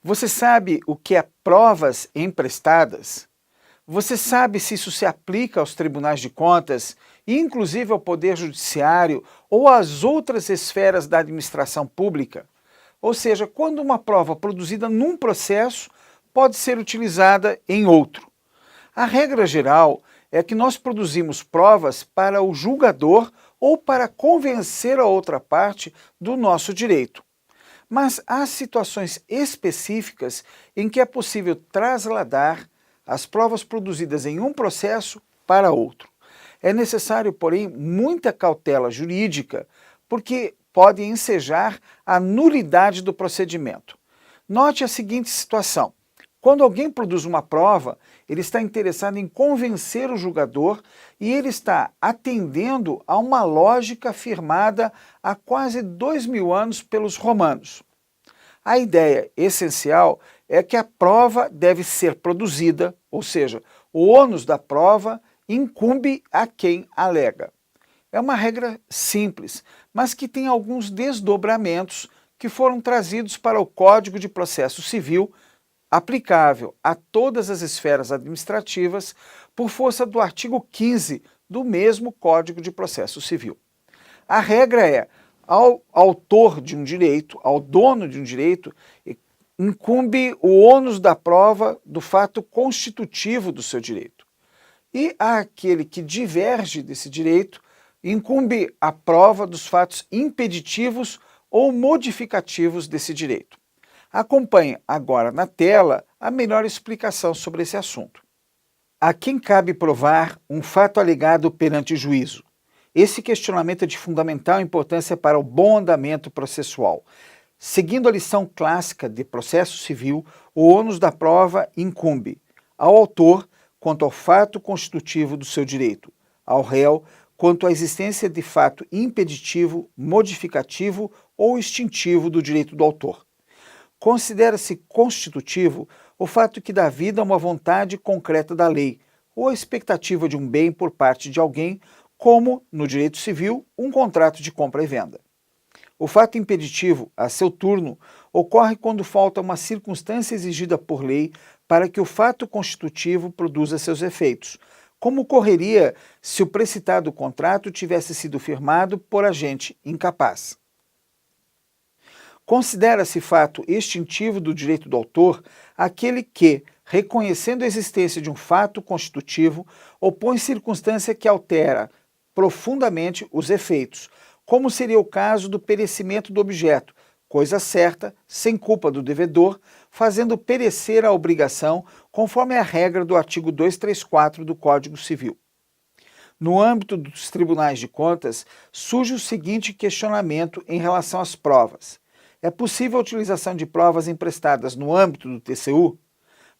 Você sabe o que é provas emprestadas? Você sabe se isso se aplica aos tribunais de contas, e inclusive ao Poder Judiciário ou às outras esferas da administração pública? Ou seja, quando uma prova produzida num processo pode ser utilizada em outro. A regra geral é que nós produzimos provas para o julgador ou para convencer a outra parte do nosso direito. Mas há situações específicas em que é possível trasladar as provas produzidas em um processo para outro. É necessário, porém, muita cautela jurídica, porque pode ensejar a nulidade do procedimento. Note a seguinte situação: quando alguém produz uma prova, ele está interessado em convencer o julgador e ele está atendendo a uma lógica afirmada há quase 2000 anos pelos romanos. A ideia essencial é que a prova deve ser produzida, ou seja, o ônus da prova incumbe a quem alega. É uma regra simples, mas que tem alguns desdobramentos que foram trazidos para o Código de Processo Civil, aplicável a todas as esferas administrativas, por força do artigo 15 do mesmo Código de Processo Civil. A regra é: ao autor de um direito, ao dono de um direito, incumbe o ônus da prova do fato constitutivo do seu direito. E àquele que diverge desse direito, incumbe a prova dos fatos impeditivos ou modificativos desse direito. Acompanhe agora na tela a melhor explicação sobre esse assunto. A quem cabe provar um fato alegado perante juízo? Esse questionamento é de fundamental importância para o bom andamento processual. Seguindo a lição clássica de processo civil, o ônus da prova incumbe ao autor quanto ao fato constitutivo do seu direito, ao réu quanto à existência de fato impeditivo, modificativo ou extintivo do direito do autor. Considera-se constitutivo o fato que dá vida a uma vontade concreta da lei ou a expectativa de um bem por parte de alguém, como, no direito civil, um contrato de compra e venda. O fato impeditivo, a seu turno, ocorre quando falta uma circunstância exigida por lei para que o fato constitutivo produza seus efeitos, como ocorreria se o precitado contrato tivesse sido firmado por agente incapaz. Considera-se fato extintivo do direito do autor aquele que, reconhecendo a existência de um fato constitutivo, opõe circunstância que altera profundamente os efeitos, como seria o caso do perecimento do objeto, coisa certa, sem culpa do devedor, fazendo perecer a obrigação, conforme a regra do artigo 234 do Código Civil. No âmbito dos tribunais de contas, surge o seguinte questionamento em relação às provas: é possível a utilização de provas emprestadas no âmbito do TCU?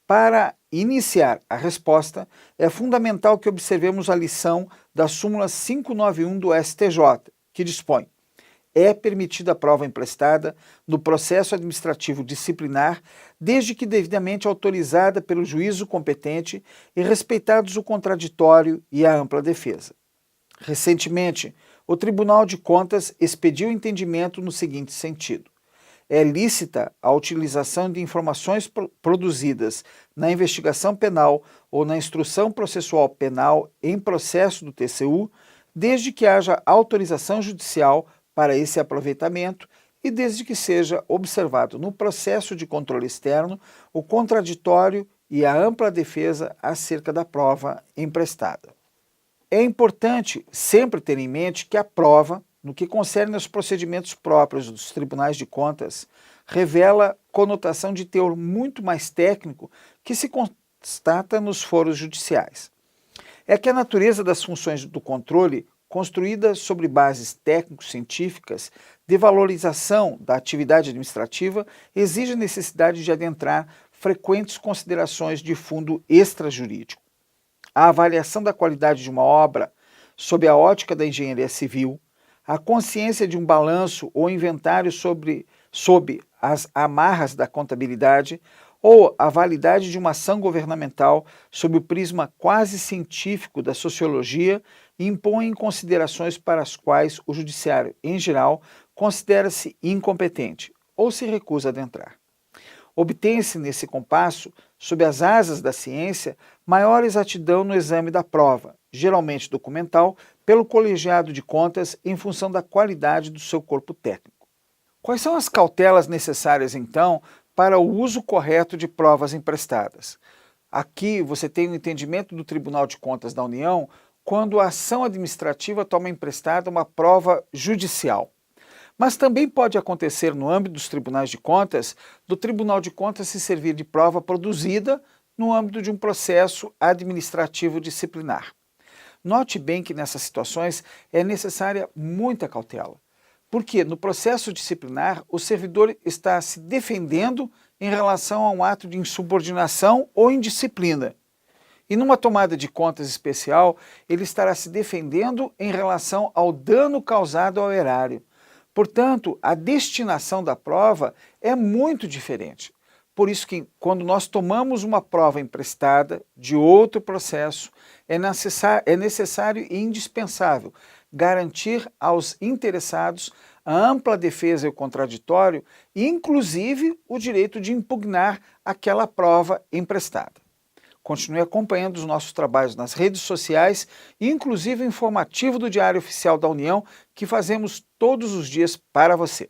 Para iniciar a resposta, é fundamental que observemos a lição da súmula 591 do STJ, que dispõe: é permitida a prova emprestada no processo administrativo disciplinar, desde que devidamente autorizada pelo juízo competente e respeitados o contraditório e a ampla defesa. Recentemente, o Tribunal de Contas expediu entendimento no seguinte sentido: é lícita a utilização de informações produzidas na investigação penal ou na instrução processual penal em processo do TCU, desde que haja autorização judicial para esse aproveitamento e desde que seja observado no processo de controle externo o contraditório e a ampla defesa acerca da prova emprestada. É importante sempre ter em mente que a prova, no que concerne aos procedimentos próprios dos tribunais de contas, revela conotação de teor muito mais técnico que se constata nos foros judiciais. É que a natureza das funções do controle, construída sobre bases técnico-científicas de valorização da atividade administrativa, exige a necessidade de adentrar frequentes considerações de fundo extrajurídico. A avaliação da qualidade de uma obra, sob a ótica da engenharia civil, a consciência de um balanço ou inventário sob as amarras da contabilidade, ou a validade de uma ação governamental sob o prisma quase científico da sociologia, impõem considerações para as quais o judiciário, em geral, considera-se incompetente ou se recusa a adentrar. Obtém-se nesse compasso, sob as asas da ciência, maior exatidão no exame da prova, geralmente documental, pelo colegiado de contas em função da qualidade do seu corpo técnico. Quais são as cautelas necessárias, então, para o uso correto de provas emprestadas? Aqui você tem o entendimento do Tribunal de Contas da União quando a ação administrativa toma emprestada uma prova judicial. Mas também pode acontecer no âmbito dos tribunais de contas, do Tribunal de Contas se servir de prova produzida no âmbito de um processo administrativo disciplinar. Note bem que nessas situações é necessária muita cautela, porque no processo disciplinar o servidor está se defendendo em relação a um ato de insubordinação ou indisciplina. E numa tomada de contas especial, ele estará se defendendo em relação ao dano causado ao erário. Portanto, a destinação da prova é muito diferente. Por isso que, quando nós tomamos uma prova emprestada de outro processo, é necessário e indispensável garantir aos interessados a ampla defesa e o contraditório, e inclusive o direito de impugnar aquela prova emprestada. Continue acompanhando os nossos trabalhos nas redes sociais e inclusive o informativo do Diário Oficial da União que fazemos todos os dias para você.